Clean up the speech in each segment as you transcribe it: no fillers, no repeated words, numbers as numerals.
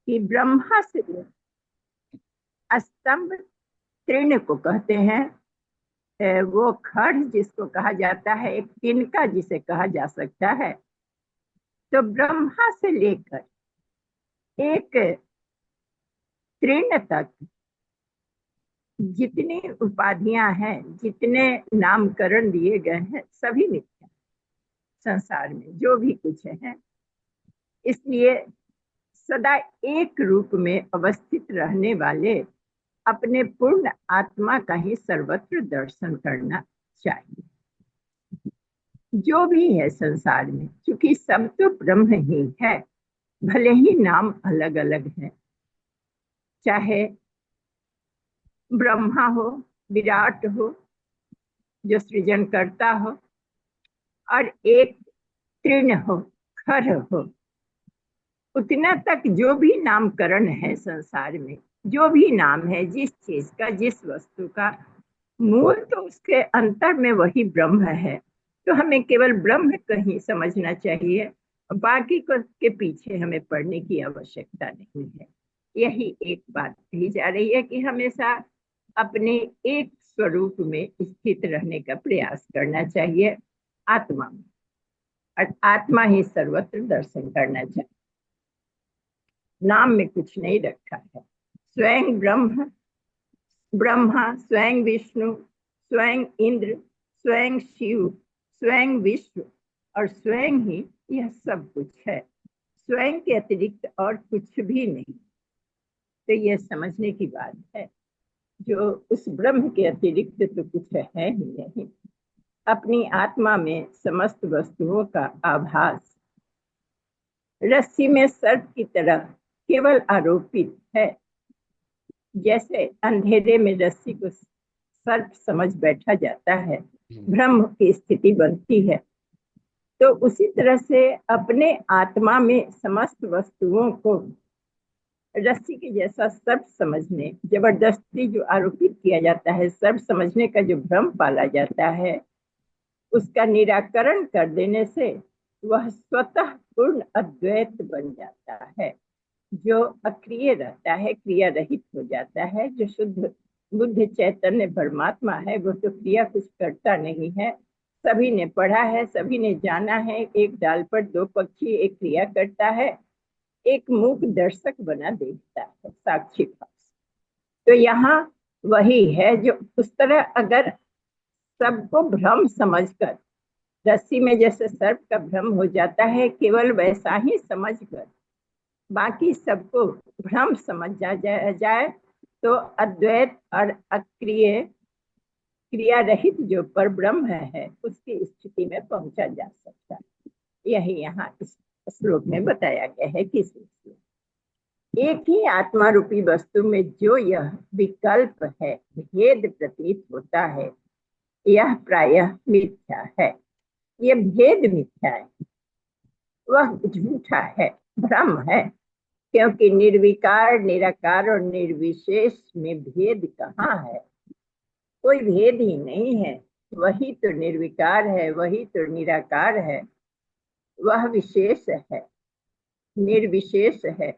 कि ब्रह्मा से स्तंभ तृण को कहते हैं। वो खड़ जिसको कहा जाता है, एक तिनका जिसे कहा जा सकता है। तो ब्रह्मा से लेकर एक तृण तक जितनी उपाधियां हैं, जितने नामकरण दिए गए हैं, सभी मिथ्या संसार में जो भी कुछ है। इसलिए सदा एक रूप में अवस्थित रहने वाले अपने पूर्ण आत्मा का ही सर्वत्र दर्शन करना चाहिए। जो भी है संसार में, क्योंकि सब तो ब्रह्म ही है, भले ही नाम अलग अलग है। चाहे ब्रह्मा हो, विराट हो जो सृजन करता हो, और एक तृण हो, खर हो, उतना तक जो भी नामकरण है संसार में, जो भी नाम है जिस चीज का, जिस वस्तु का, मूल तो उसके अंतर में वही ब्रह्म है। तो हमें केवल ब्रह्म को ही समझना चाहिए, बाकी को के पीछे हमें पढ़ने की आवश्यकता नहीं है। यही एक बात कही जा रही है कि हमेशा अपने एक स्वरूप में स्थित रहने का प्रयास करना चाहिए, आत्मा में, और आत्मा ही सर्वत्र दर्शन करना चाहिए। नाम में कुछ नहीं रखा है। स्वयं ब्रह्म, ब्रह्मा स्वयं विष्णु, स्वयं इंद्र, स्वयं शिव, स्वयं विश्व, और स्वयं ही यह सब कुछ है। स्वयं के अतिरिक्त और कुछ भी नहीं। तो यह समझने की बात है, जो उस ब्रह्म के अतिरिक्त तो कुछ है ही नहीं। अपनी आत्मा में समस्त वस्तुओं का आभास रस्सी में सर्प की तरह केवल आरोपित है। जैसे अंधेरे में रस्सी को सर्प समझ बैठा जाता है, भ्रम की स्थिति बनती है, तो उसी तरह से अपने आत्मा में समस्त वस्तुओं को रस्सी के जैसा सर्प समझने, जबरदस्ती जो आरोपित किया जाता है, सर्प समझने का जो भ्रम पाला जाता है, उसका निराकरण कर देने से वह स्वतः पूर्ण अद्वैत बन जाता है। जो अक्रिय रहता है, क्रिया रहित हो जाता है। जो शुद्ध बुद्ध चैतन्य परमात्मा है, वो तो क्रिया कुछ करता नहीं है। सभी ने पढ़ा है, सभी ने जाना है, एक डाल पर दो पक्षी, एक क्रिया करता है, एक मूक दर्शक बना देखता है, साक्षी भाव। तो यहाँ वही है, जो उस तरह अगर सबको भ्रम समझकर, रस्सी में जैसे सर्प का भ्रम हो जाता है, केवल वैसा ही समझकर बाकी सबको भ्रम समझ जाए तो अद्वैत और अक्रिय, क्रिया रहित जो पर ब्रह्म है, उसकी स्थिति में पहुंचा जा सकता है। यही यहाँ इस श्लोक में बताया गया है कि एक ही आत्मा रूपी वस्तु में जो यह विकल्प है, भेद प्रतीत होता है, यह प्रायः मिथ्या है। यह भेद मिथ्या है, वह झूठा है, भ्रम है। क्योंकि निर्विकार, निराकार और निर्विशेष में भेद कहाँ है? कोई भेद ही नहीं है। वही तो निर्विकार है, वही तो निराकार है, वह विशेष है, निर्विशेष है,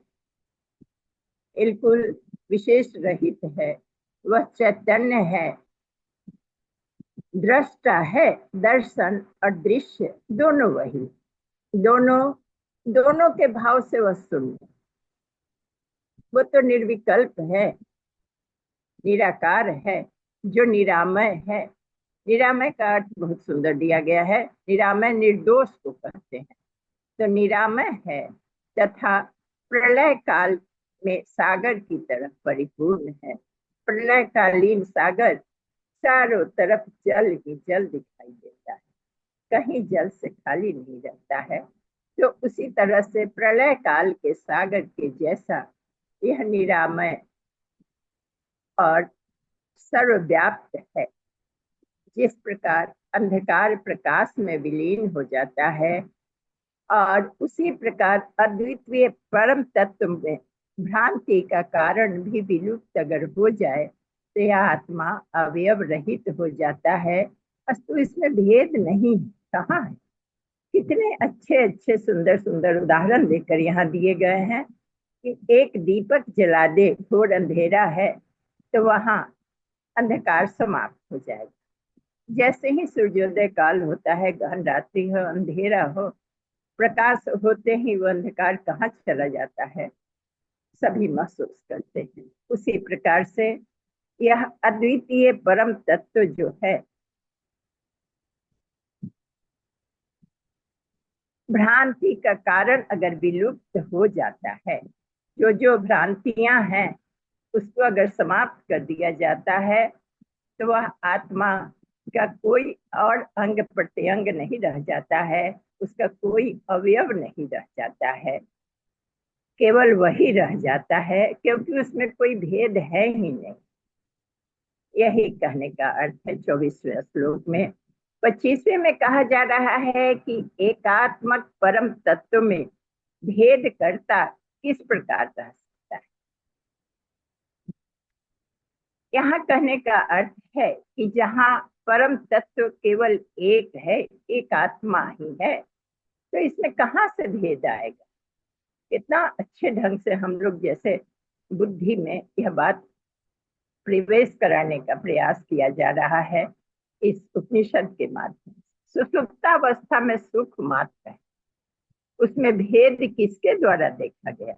बिल्कुल विशेष रहित है। वह चैतन्य है, दृष्टा है, दर्शन और दृश्य दोनों वही, दोनों दोनों के भाव से वह शून्य। वो तो निर्विकल्प है, निराकार है, जो निरामय है। निरामय का अर्थ बहुत सुंदर दिया गया है। निरामय निर्दोष को कहते हैं। तो निरामय है तथा प्रलय काल में सागर की तरफ परिपूर्ण है। प्रलय कालीन सागर चारों तरफ जल ही जल दिखाई देता है, कहीं जल से खाली नहीं रहता है। तो उसी तरह से प्रलय काल के सागर के जैसा यह निरामय और सर्वव्याप्त है। जिस प्रकार अंधकार प्रकाश में विलीन हो जाता है, और उसी प्रकार अद्वितीय परम तत्व में भ्रांति का कारण भी विलुप्त अगर हो जाए, तो यह आत्मा अवयव रहित हो जाता है। अस्तु इसमें भेद नहीं कहाँ है? कितने अच्छे अच्छे सुंदर सुंदर उदाहरण देकर यहाँ दिए गए हैं। कि एक दीपक जला दे, घोर अंधेरा है, तो वहां अंधकार समाप्त हो जाएगा। जैसे ही सूर्योदय काल होता है, गहन रात्रि हो, अंधेरा हो, प्रकाश होते ही वो अंधकार कहाँ चला जाता है, सभी महसूस करते हैं। उसी प्रकार से यह अद्वितीय परम तत्व जो है, भ्रांति का कारण अगर विलुप्त हो जाता है, जो जो भ्रांतियां हैं उसको अगर समाप्त कर दिया जाता है, तो वह आत्मा का कोई और अंग प्रत्यंग नहीं रह जाता है, उसका कोई अवयव नहीं रह जाता है, केवल वही रह जाता है, क्योंकि उसमें कोई भेद है ही नहीं। यही कहने का अर्थ है 24वें श्लोक में। 25वें में कहा जा रहा है कि एकात्मक परम तत्व में भेद करता किस प्रकार रह सकता है। यहाँ कहने का अर्थ है कि जहाँ परम तत्व केवल एक है, एक आत्मा ही है, तो इसमें कहाँ से भेद आएगा। कितना अच्छे ढंग से हम लोग जैसे बुद्धि में यह बात प्रवेश कराने का प्रयास किया जा रहा है इस उपनिषद के माध्यम से। सुषुप्तावस्था में सुख मात्र है, उसमें भेद किसके द्वारा देखा गया।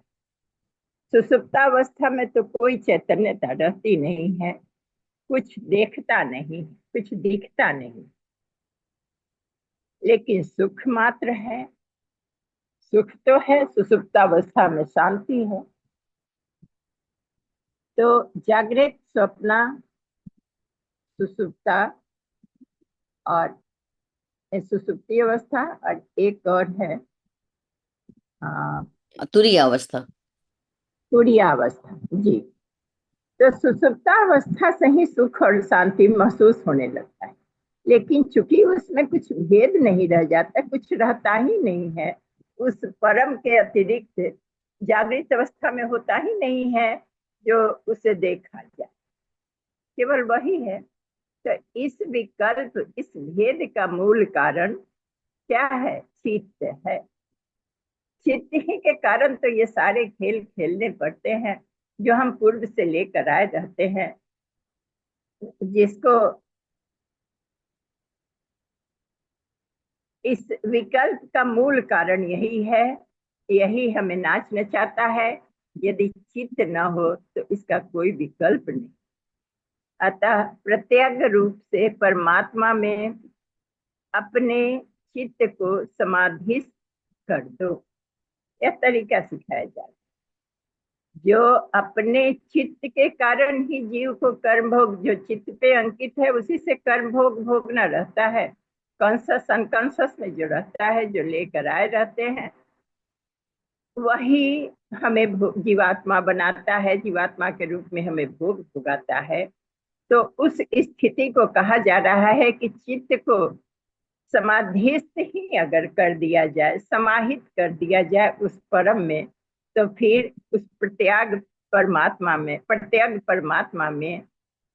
सुषुप्तावस्था में तो कोई चैतन्यता रहती नहीं है, कुछ देखता नहीं, कुछ दिखता नहीं, लेकिन सुख मात्र है। सुख तो है, सुषुप्तावस्था में शांति है। तो जागृत, स्वप्न, सुषुप्ता और सुसुप्ति अवस्था, और एक और है तुरीय अवस्था। तुरीय अवस्था। जी। तो सुसुप्ता अवस्था से ही सुख और शांति महसूस होने लगता है, लेकिन चूंकि उसमें कुछ भेद नहीं रह जाता, कुछ रहता ही नहीं है, उस परम के अतिरिक्त जागृत अवस्था में होता ही नहीं है जो उसे देखा जाए, केवल वही है। तो इस विकल्प, इस भेद का मूल कारण क्या है? चित्त है। चित्त ही के कारण तो ये सारे खेल खेलने पड़ते हैं जो हम पूर्व से लेकर आए रहते हैं, जिसको इस विकल्प का मूल कारण यही है, यही हमें नाच नचाता है। यदि चित्त न हो तो इसका कोई विकल्प नहीं। अतः प्रत्यग रूप से परमात्मा में अपने चित्त को समाधिस्थ कर दो, यह तरीका सिखाया जाता है। जो अपने चित्त के कारण ही जीव को कर्म भोग, जो चित्त पे अंकित है उसी से कर्म भोग भोगना रहता है। कॉन्शस अनकॉन्शस में जो रहता है, जो लेकर आए रहते हैं, वही हमें जीवात्मा बनाता है, जीवात्मा के रूप में हमें भोग भुगाता है। तो उस स्थिति को कहा जा रहा है कि चित्त को समाधिस्थ ही अगर कर दिया जाए, समाहित कर दिया जाए उस परम में, तो फिर उस प्रत्यग परमात्मा में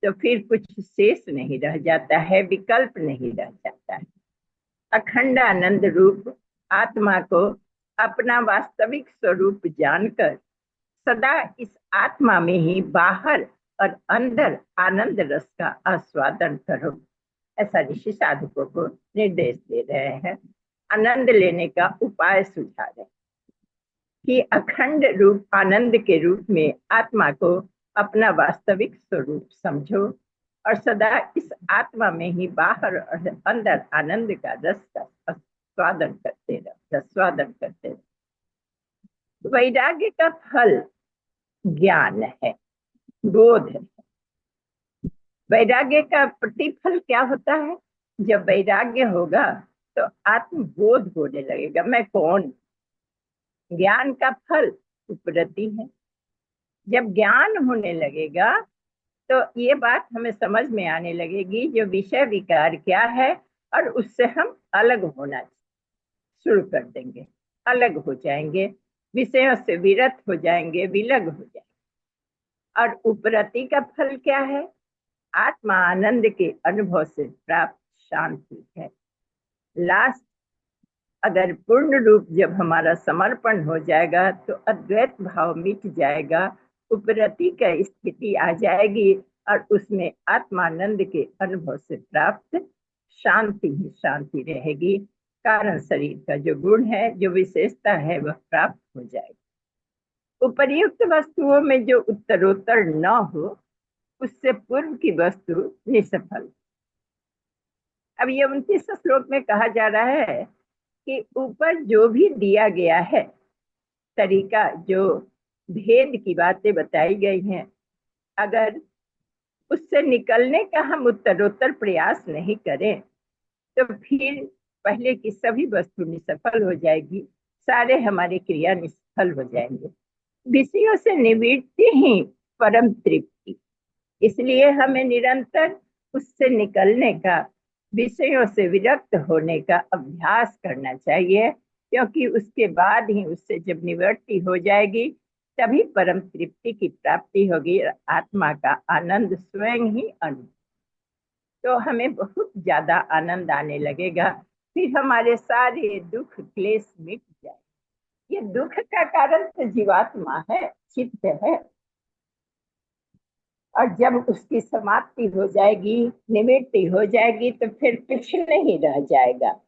तो फिर कुछ शेष नहीं रह जाता है, विकल्प नहीं रह जाता है। अखंड आनंद रूप आत्मा को अपना वास्तविक स्वरूप जानकर सदा इस आत्मा में ही बाहर और अंदर आनंद रस का आस्वादन करो, ऐसा ऋषि साधकों को निर्देश दे रहे हैं। आनंद लेने का उपाय सुझा रहे हैं कि अखंड रूप आनंद के रूप में आत्मा को अपना वास्तविक स्वरूप समझो और सदा इस आत्मा में ही बाहर और अंदर आनंद का रस का स्वादन करते रहो, स्वादन करते रहो। वैराग्य का फल ज्ञान है, बोध है। वैराग्य का प्रतिफल क्या होता है? जब वैराग्य होगा तो आत्मबोध होने लगेगा, मैं कौन। ज्ञान का फल उपरति है। जब ज्ञान होने लगेगा तो ये बात हमें समझ में आने लगेगी जो विषय विकार क्या है, और उससे हम अलग होना शुरू कर देंगे, अलग हो जाएंगे, विषयों से विरत हो जाएंगे, विलग हो जाएंगे। और उपरति का फल क्या है? आत्मा आनंद के अनुभव से प्राप्त शांति है। लास्ट अगर पूर्ण रूप जब हमारा समर्पण हो जाएगा तो अद्वैत भाव मिट जाएगा, उपरति का स्थिति आ जाएगी और उसमें आत्मानंद के अनुभव से प्राप्त शांति ही शांति रहेगी। कारण शरीर का जो गुण है, जो विशेषता है, वह प्राप्त हो जाएगी। उपर्युक्त वस्तुओं में जो उत्तरोत्तर न हो, उससे पूर्व की वस्तु निष्फल। अब ये 29 श्लोक में कहा जा रहा है कि ऊपर जो भी दिया गया है तरीका, जो भेद की बातें बताई गई हैं, अगर उससे निकलने का हम उत्तरोत्तर प्रयास नहीं करें तो फिर पहले की सभी वस्तु निष्फल हो जाएगी, सारे हमारे क्रिया निष्फल हो जाएंगे। विषयों से निवृत्ति ही परम तृप्ति, इसलिए हमें निरंतर उससे निकलने का, विषयों से विरक्त होने का अभ्यास करना चाहिए, क्योंकि उसके बाद ही उससे जब निवृत्ति हो जाएगी तभी परम तृप्ति की प्राप्ति होगी, आत्मा का आनंद स्वयं ही अनुभव। तो हमें बहुत ज्यादा आनंद आने लगेगा, फिर हमारे सारे दुख क्लेश मिट जाए। ये दुख का कारण तो जीवात्मा है, चित्त है, और जब उसकी समाप्ति हो जाएगी, निवृत्ति हो जाएगी, तो फिर कुछ नहीं रह जाएगा।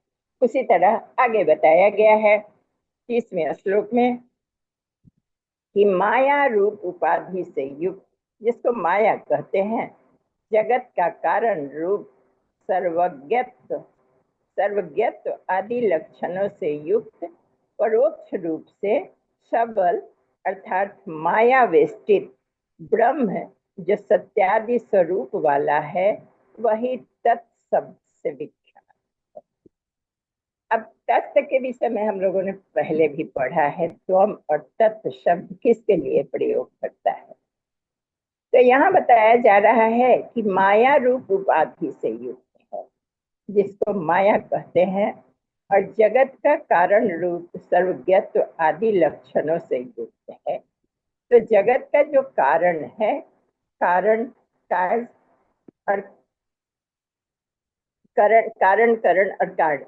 उसी तरह आगे बताया गया है 30वें श्लोक में कि माया रूप उपाधि से युक्त, जिसको माया कहते हैं, जगत का कारण रूप सर्वज्ञत्व सर्वज्ञत्व आदि लक्षणों से युक्त परोक्ष रूप से सबल अर्थात माया वेष्टित ब्रह्म जो सत्यादि स्वरूप वाला है, वही तत्शब्द से विख्यात। अब तत्व के विषय में हम लोगों ने पहले भी पढ़ा है, त्वम और तत्व शब्द किसके लिए प्रयोग करता है। तो यहाँ बताया जा रहा है कि माया रूप उपाधि से युक्त है, जिसको माया कहते हैं, और जगत का कारण रूप सर्वज्ञत्व आदि लक्षणों से युक्त है। तो जगत का जो कारण है, कारण कार्य और कारण करण और कार्य,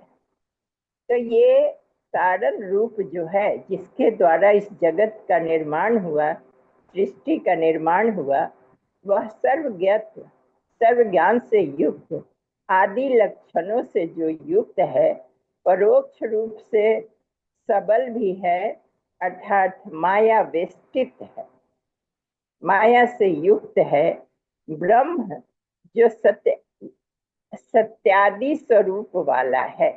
तो ये कारण रूप जो है, जिसके द्वारा इस जगत का निर्माण हुआ, सृष्टि का निर्माण हुआ, वह सर्वज्ञत्व सर्वज्ञान से युक्त आदि लक्षणों से जो युक्त है, परोक्ष रूप से सबल भी है, अर्थात माया वेष्टित है, माया से युक्त है। ब्रह्म जो सत्यादि स्वरूप वाला है,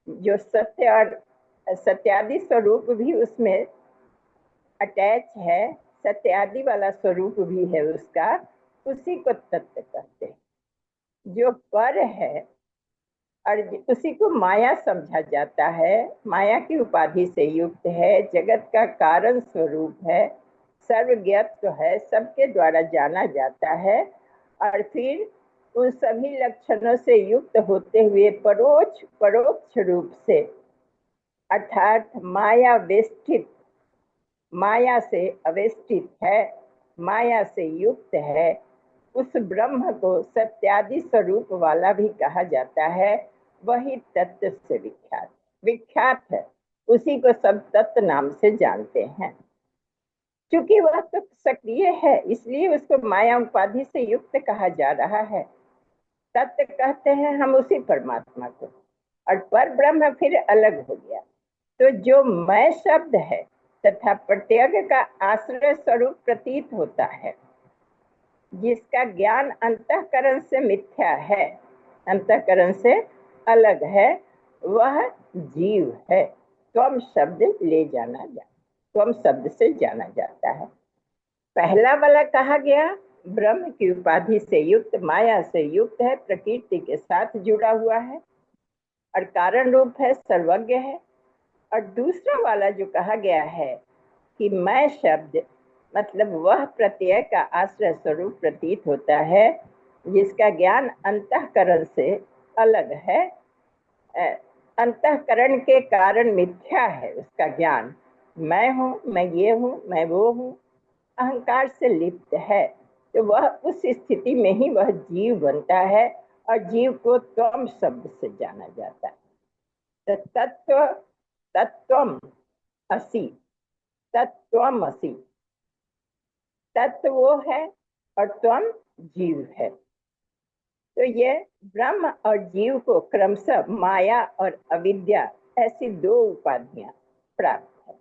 जो सत्य और सत्यादि स्वरूप भी उसमें अटैच है, सत्यादि वाला स्वरूप भी है उसका, उसी को तत्व कहते हैं। जो पर है और उसी को माया समझा जाता है, माया की उपाधि से युक्त है, जगत का कारण स्वरूप है, सर्वज्ञत्व है, सबके द्वारा जाना जाता है, और फिर उन सभी लक्षणों से युक्त होते हुए परोक्ष रूप से अर्थात माया वेष्टित, माया से अवेष्टित है, माया से युक्त है, उस ब्रह्म को सत्यादि स्वरूप वाला भी कहा जाता है। वही तत्व से विख्यात है, उसी को सब तत्व नाम से जानते हैं। क्योंकि वह तो सक्रिय है, इसलिए उसको माया उपाधि से युक्त कहा जा रहा है। तत्व कहते हैं हम उसी परमात्मा को, और पर ब्रह्म फिर अलग हो गया। तो जो मैं शब्द है तथा प्रत्येक का आश्रय स्वरूप प्रतीत होता है, जिसका ज्ञान अंतःकरण से मिथ्या है, अंतःकरण से अलग है, वह जीव है। त्वम शब्द ले जाना जा त्वम शब्द से जाना जाता है। पहला वाला कहा गया ब्रह्म की उपाधि से युक्त, माया से युक्त है, प्रकृति के साथ जुड़ा हुआ है और कारण रूप है, सर्वज्ञ है। और दूसरा वाला जो कहा गया है कि मैं शब्द मतलब वह प्रत्यय का आश्रय स्वरूप प्रतीत होता है, जिसका ज्ञान अंतःकरण से अलग है, अंतःकरण के कारण मिथ्या है उसका ज्ञान। मैं हूँ, मैं ये हूँ, मैं वो हूँ, अहंकार से लिप्त है। तो वह उस स्थिति में ही वह जीव बनता है, और जीव को त्वम शब्द से जाना जाता है। तो तत्व, तत्वम असि, तत्वम असि, तत्व वो है और त्वम जीव है। तो ये ब्रह्म और जीव को क्रमशः माया और अविद्या ऐसी दो उपाधियां प्राप्त है।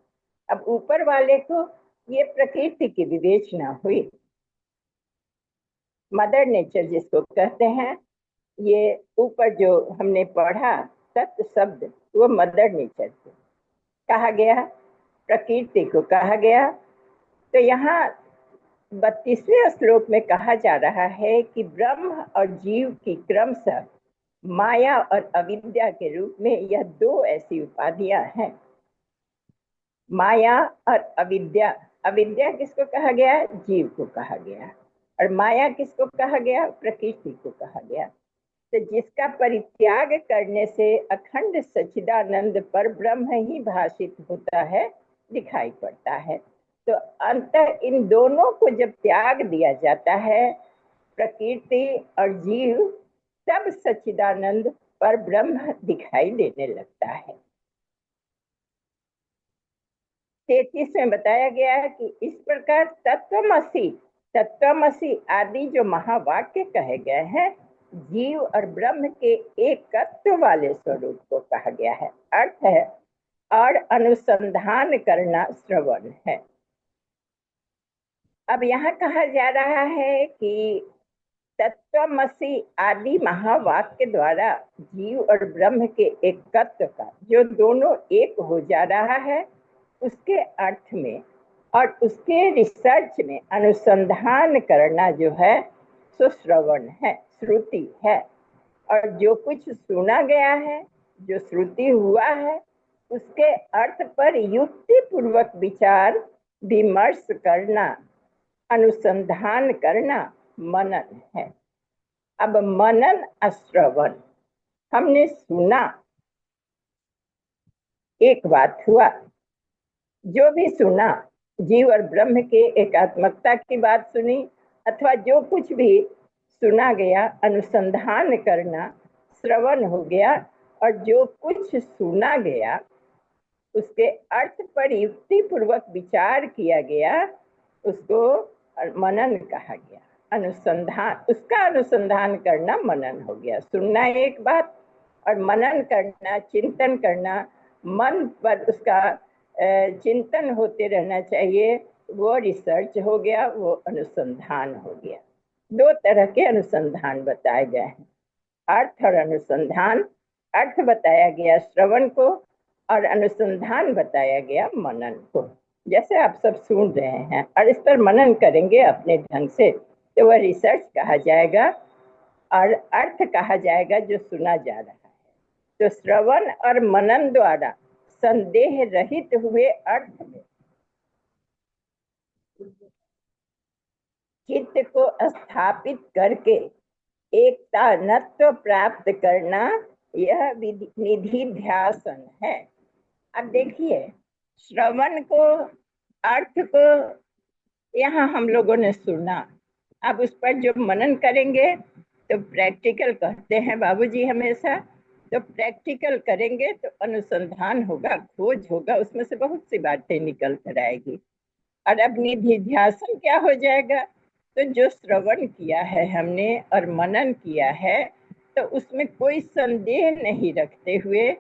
अब ऊपर वाले को ये प्रकृति की विवेचना हुई, मदर नेचर जिसको कहते हैं। ये ऊपर जो हमने पढ़ा तत्व शब्द, वो मदर नेचर को कहा गया, प्रकृति को कहा गया। तो यहाँ 32वें श्लोक में कहा जा रहा है कि ब्रह्म और जीव की क्रमशः माया और अविद्या के रूप में यह दो ऐसी उपाधियां हैं, माया और अविद्या। अविद्या किसको कहा गया है? जीव को कहा गया। और माया किसको कहा गया? प्रकृति को कहा गया। तो जिसका परित्याग करने से अखंड सच्चिदानंद पर ब्रह्म ही भाषित होता है, दिखाई पड़ता है। तो अंत इन दोनों को जब त्याग दिया जाता है, प्रकृति और जीव, तब सच्चिदानंद पर ब्रह्म दिखाई देने लगता है। 33 में बताया गया है कि इस प्रकार तत्वमसि, तत्वमसि आदि जो महावाक्य कहे गए हैं, जीव और ब्रह्म के एकत्व वाले स्वरूप को कहा गया है। अर्थ है और अनुसंधान करना श्रवण है। अब यहाँ कहा जा रहा है कि तत्वमसि आदि महावाक्य द्वारा जीव और ब्रह्म के एकत्व का, जो दोनों एक हो जा रहा है, उसके अर्थ में और उसके रिसर्च में अनुसंधान करना जो है सो श्रवण है, श्रुति है। और जो कुछ सुना गया है, जो श्रुति हुआ है, उसके अर्थ पर युक्ति पूर्वक विचार विमर्श करना, अनुसंधान करना मनन है। अब मनन अश्रवण, हमने सुना, एक बात हुआ, जो भी सुना, जीव और ब्रह्म के एकात्मकता की बात सुनी, अथवा जो कुछ भी सुना गया, अनुसंधान करना श्रवण हो गया। और जो कुछ सुना गया उसके अर्थ पर युक्ति पूर्वक विचार किया गया, उसको मनन कहा गया। अनुसंधान, उसका अनुसंधान करना मनन हो गया। सुनना एक बात और मनन करना, चिंतन करना, मन पर उसका चिंतन होते रहना चाहिए, वो रिसर्च हो गया, वो अनुसंधान हो गया। दो तरह के अनुसंधान बताए गए हैं, अर्थ और अनुसंधान। अर्थ बताया गया श्रवण को और अनुसंधान बताया गया मनन को। जैसे आप सब सुन रहे हैं और इस पर मनन करेंगे अपने ढंग से, तो वह रिसर्च कहा जाएगा और अर्थ कहा जाएगा जो सुना जा रहा है। तो श्रवण और मनन द्वारा संदेह रहित हुए अर्थ में चित्त को स्थापित करके एकतानत्व प्राप्त करना, यह निधि ध्यासन है। अब देखिए, श्रवण को, अर्थ को यहाँ हम लोगों ने सुना, अब उस पर जो मनन करेंगे तो प्रैक्टिकल कहते हैं बाबूजी हमेशा, तो प्रैक्टिकल करेंगे तो अनुसंधान होगा, खोज होगा, उसमें से बहुत सी बातें निकल कर आएगी। और अब निधिध्यासन क्या हो जाएगा? तो जो श्रवण किया है हमने और मनन किया है, तो उसमें कोई संदेह नहीं रखते हुए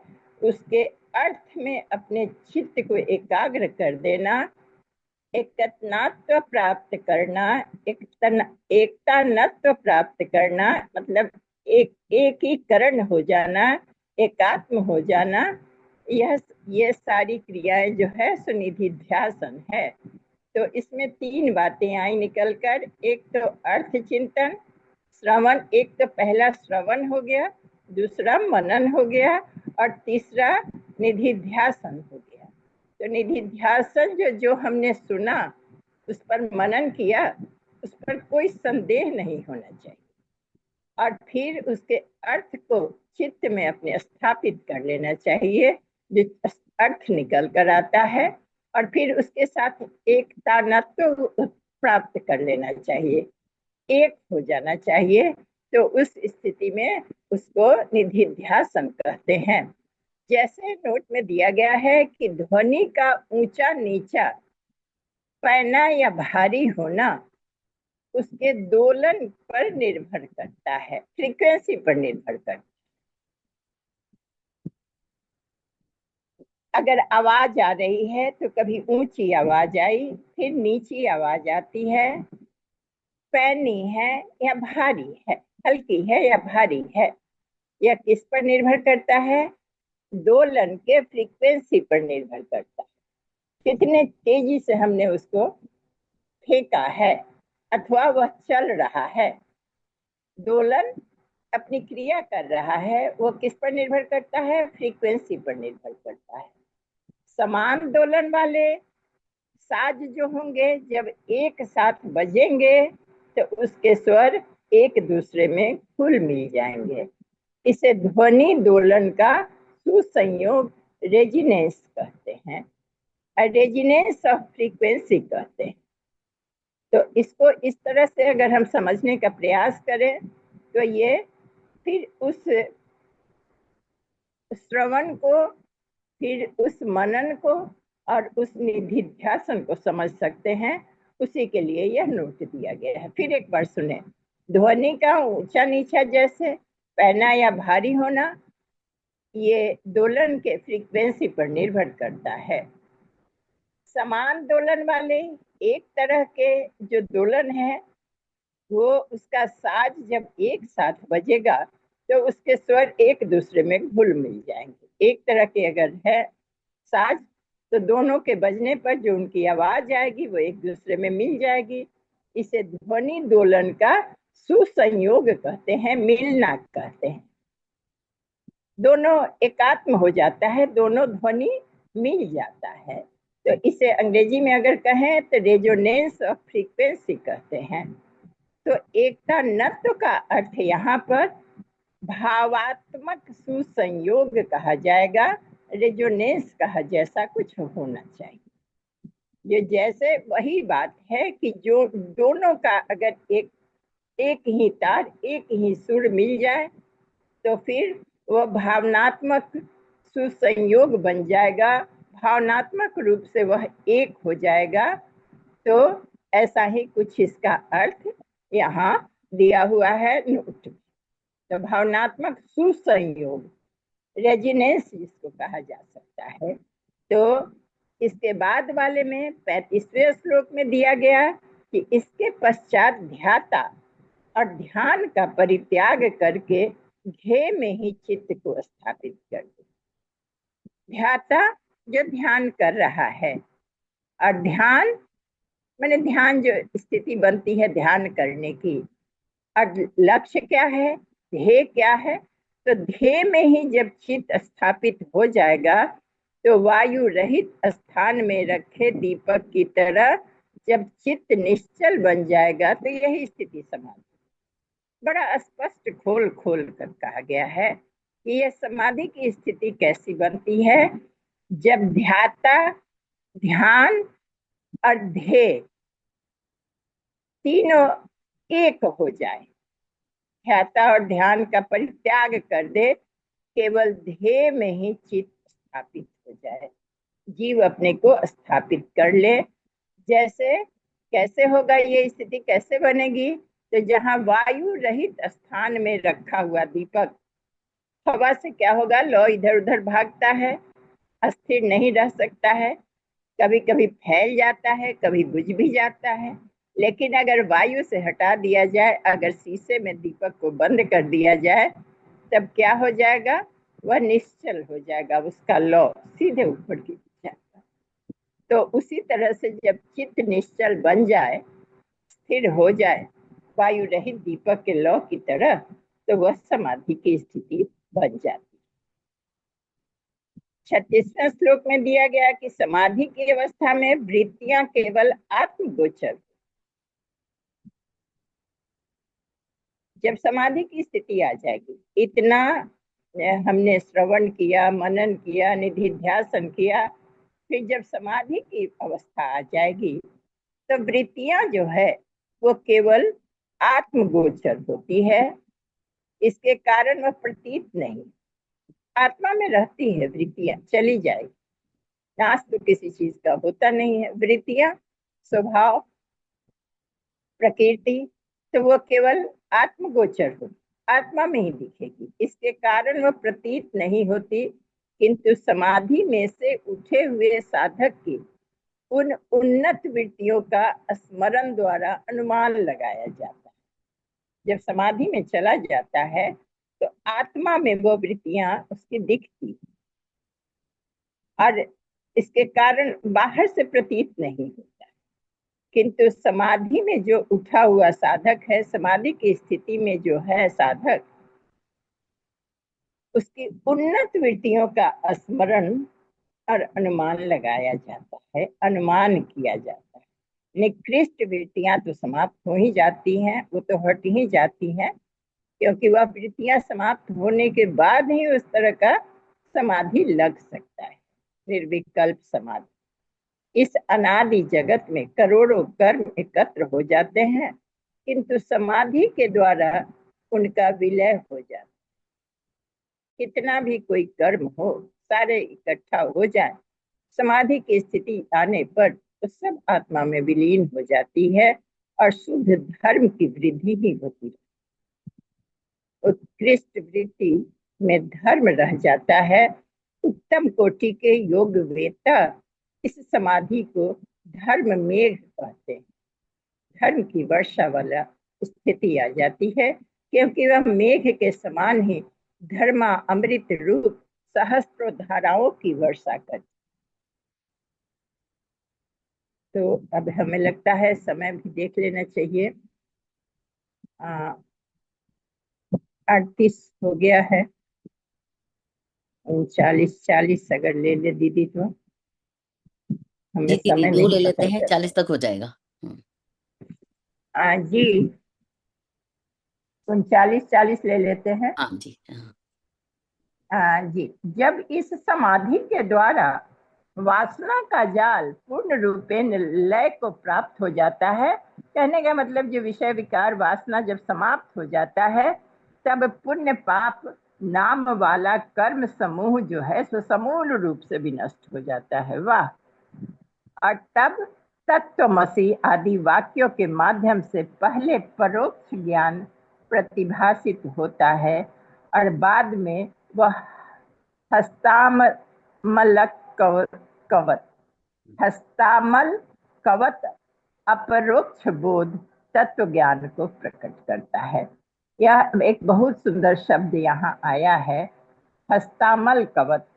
उसके अर्थ में अपने चित्त को एकाग्र कर देना, एकत्व प्राप्त करना, एकतानत्व प्राप्त करना, मतलब एकीकरण हो जाना, एकात्म हो जाना। ये सारी क्रियाएं जो है सुनिधि ध्यासन है। तो इसमें तीन बातें आई निकलकर, एक तो अर्थ चिंतन, श्रवण, एक तो पहला श्रवण हो गया, दूसरा मनन हो गया और तीसरा निधि ध्यासन हो गया। तो निधि ध्यासन जो हमने सुना, उस पर मनन किया, उस पर कोई संदेह नहीं होना चाहिए और फिर उसके अर्थ को चित्त में अपने स्थापित कर लेना चाहिए, जो अर्थ निकल कर आता है, और फिर उसके साथ एकतानत्व प्राप्त कर लेना चाहिए, एक हो जाना चाहिए। तो उस स्थिति में उसको निधिध्यासन कहते हैं। जैसे नोट में दिया गया है कि ध्वनि का ऊंचा नीचा, पैना या भारी होना उसके दोलन पर निर्भर करता है, फ्रीक्वेंसी पर निर्भर करता है। अगर आवाज आ रही है तो कभी ऊंची आवाज आई, फिर नीची आवाज आती है, पैनी है या भारी है, हल्की है या भारी है, यह किस पर निर्भर करता है? दोलन के फ्रीक्वेंसी पर निर्भर करता है, कितने तेजी से हमने उसको फेंका है अथवा वह चल रहा है। दोलन अपनी क्रिया कर रहा है, वो किस पर निर्भर करता है? फ्रीक्वेंसी पर निर्भर करता है। समान दोलन वाले साज जो होंगे जब एक साथ बजेंगे तो उसके स्वर एक दूसरे में घुल मिल जाएंगे। इसे ध्वनि दोलन का सुसंयोग रेजिनेंस कहते हैं, रेजिनेंस ऑफ फ्रीक्वेंसी कहते हैं। तो इसको इस तरह से अगर हम समझने का प्रयास करें तो ये फिर उस श्रवण को, फिर उस मनन को और उस निधिध्यासन को समझ सकते हैं। उसी के लिए यह नोट दिया गया है। फिर एक बार सुने। ध्वनि का ऊंचा नीचा जैसे पैना या भारी होना, ये दोलन के फ्रीक्वेंसी पर निर्भर करता है। समान दोलन वाले एक तरह के जो दोलन है, वो उसका साज जब एक साथ बजेगा तो उसके स्वर एक दूसरे में घुल मिल जाएंगे। एक तरह के अगर है साज तो दोनों के बजने पर जो उनकी आवाज आएगी वो एक दूसरे में मिल जाएगी। इसे ध्वनि दोलन का सुसंयोग कहते हैं, मिलना कहते हैं। दोनों एकात्म हो जाता है, दोनों ध्वनि मिल जाता है। तो इसे अंग्रेजी में अगर कहें तो रेजोनेंस ऑफ फ्रीक्वेंसी कहते हैं। तो एकता नत्व का अर्थ यहाँ पर भावात्मक सुसंयोग कहा जाएगा, रेजोनेंस कहा, जैसा कुछ होना चाहिए। ये जैसे वही बात है कि जो दोनों का अगर एक ही तार, एक ही सुर मिल जाए तो फिर वह भावनात्मक सुसंयोग बन जाएगा, भावनात्मक रूप से वह एक हो जाएगा। तो ऐसा ही कुछ इसका अर्थ यहाँ दिया हुआ है नोट में। तो भावनात्मक सुसंयोग, रेजिनेंस जिसको कहा जा सकता है। तो इसके बाद वाले में 35वें श्लोक में दिया गया कि इसके पश्चात ध्याता और ध्यान का परित्याग करके ध्येय में ही चित्त को स्थापित कर दे। ध्याता जो ध्यान कर रहा है, और ध्यान मैंने ध्यान जो स्थिति बनती है ध्यान करने की, और लक्ष्य क्या है, ध्येय क्या है? तो ध्येय में ही जब चित्त स्थापित हो जाएगा तो वायु रहित स्थान में रखे दीपक की तरह जब चित्त निश्चल बन जाएगा तो यही स्थिति समाधि। बड़ा स्पष्ट खोल खोल कर कहा गया है कि यह समाधि की स्थिति कैसी बनती है, जब ध्याता, ध्यान और ध्येय तीनों एक हो जाए। ध्याता और ध्यान का परित्याग कर दे, केवल ध्येय में ही चित्त स्थापित हो जाए, जीव अपने को स्थापित कर ले। जैसे कैसे होगा ये स्थिति, कैसे बनेगी? तो जहाँ वायु रहित स्थान में रखा हुआ दीपक, हवा से क्या होगा, लौ इधर उधर भागता है, अस्थिर नहीं रह सकता है, कभी कभी फैल जाता है, कभी बुझ भी जाता है। लेकिन अगर वायु से हटा दिया जाए, अगर शीशे में दीपक को बंद कर दिया जाए, तब क्या हो जाएगा, वह निश्चल हो जाएगा, उसका लौ सीधे ऊपर की जाएगा। तो उसी तरह से जब चित्त निश्चल बन जाए, स्थिर हो जाए वायु रहित दीपक के लौ की तरह, तो वह समाधि की स्थिति बन जाती। 36वें श्लोक में दिया गया कि समाधि की अवस्था में वृत्तियां केवल आत्मगोचर। जब समाधि की स्थिति आ जाएगी, इतना हमने श्रवण किया, मनन किया, निधिध्यासन किया, फिर जब समाधि की अवस्था आ जाएगी तो वृत्तियां जो है वो केवल आत्मगोचर होती है, इसके कारण वह प्रतीत नहीं। आत्मा में रहती है वृत्तियां, चली जाएगी। नाश तो किसी चीज का होता नहीं है। वृत्तियां, स्वभाव, प्रकृति, तो वो केवल आत्मगोचर होगी, आत्मा में ही दिखेगी। इसके कारण वह प्रतीत नहीं होती, किंतु समाधि में से उठे हुए साधक की उन उन्नत वृत्तियों का स्मरण द्वारा अनुमान लगाया जाता है। जब समाधि में चला जाता है तो आत्मा में वो वृत्तियां उसकी दिखती, और इसके कारण बाहर से प्रतीत नहीं होता। किंतु समाधि में जो उठा हुआ साधक है, समाधि की स्थिति में जो है साधक, उसकी उन्नत वृत्तियों का स्मरण और अनुमान लगाया जाता है, अनुमान किया जाता है। निकृष्ट वृत्तियां तो समाप्त हो ही जाती हैं, वो तो हट ही जाती हैं, क्योंकि वह वृत्तियां समाप्त होने के बाद ही उस तरह का समाधि लग सकता है, निर्विकल्प समाधि। इस अनादि जगत में करोड़ों कर्म एकत्र हो जाते हैं, किंतु समाधि के द्वारा उनका विलय हो जाता है। कितना भी कोई कर्म हो, सारे इकट्ठा हो जाए, समाधि की स्थिति आने पर तो सब आत्मा में विलीन हो जाती है और शुद्ध धर्म की वृद्धि ही होती है। उत्कृष्ट वृत्ति में धर्म रह जाता है। उत्तम कोटि के योग वेता इस समाधि को धर्म मेघ कहते हैं। धर्म की वर्षा वाला स्थिति आ जाती है, क्योंकि वह मेघ के समान ही धर्मा अमृत रूप सहस्त्रों धाराओं की वर्षा करती। तो अब हमें लगता है समय भी देख लेना चाहिए। 38 हो गया है। 40 अगर ले ले दीदी तो जी हमें दीदी, समय दो नहीं ले लेते पता हैं, चलता। 40 तक हो जाएगा। जी 39 40 ले लेते हैं। हाँ जी, हाँ। जी, जब इस समाधि के द्वारा वासना का जाल पूर्ण रूपेण लय को प्राप्त हो जाता है, कहने का मतलब जो विषय विकार वासना जब समाप्त हो जाता है, तब पुण्य पाप नाम वाला कर्म समूह जो है सो समूल रूप से विनष्ट हो जाता है। वाह। और तब तत्वमसि आदि वाक्यों के माध्यम से पहले परोक्ष ज्ञान प्रतिभासित होता है, और बाद में वह हस्तामलक कवत हस्तामल कवत अपरोक्ष बोध तत्व ज्ञान को प्रकट करता है। यह एक बहुत सुंदर शब्द यहाँ आया है, हस्तामल कवत।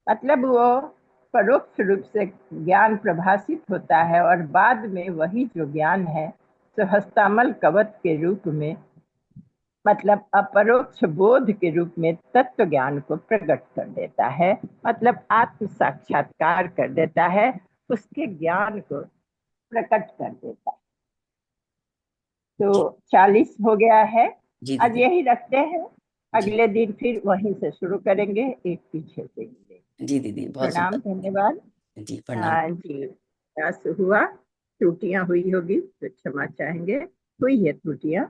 मतलब वो परोक्ष रूप से ज्ञान प्रभासित होता है, और बाद में वही जो ज्ञान है तो हस्तामल कवत के रूप में, मतलब अपरोक्ष बोध के रूप में तत्व ज्ञान को प्रकट कर देता है, मतलब आत्म साक्षात्कार कर देता है, उसके ज्ञान को प्रकट कर देता है। तो 40 हो गया है। जी आज दीदी। यही रखते हैं, जी। अगले दिन फिर वहीं से शुरू करेंगे, एक पीछे से मिलेंगे। जी दीदी, बहुत प्रणाम, सुंदर। धन्यवाद। जी प्रणाम। हाँ जी, प्रयास हुआ, त्रुटियां हुई होगी तो क्षमा चाहेंगे। हुई है त्रुटियां,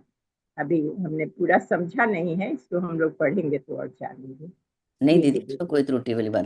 अभी हमने पूरा समझा नहीं है, इसको हम लोग पढ़ेंगे तो और जानेंगे। नहीं जी दीदी, दीदी। इसमें कोई त्रुटि वाली बात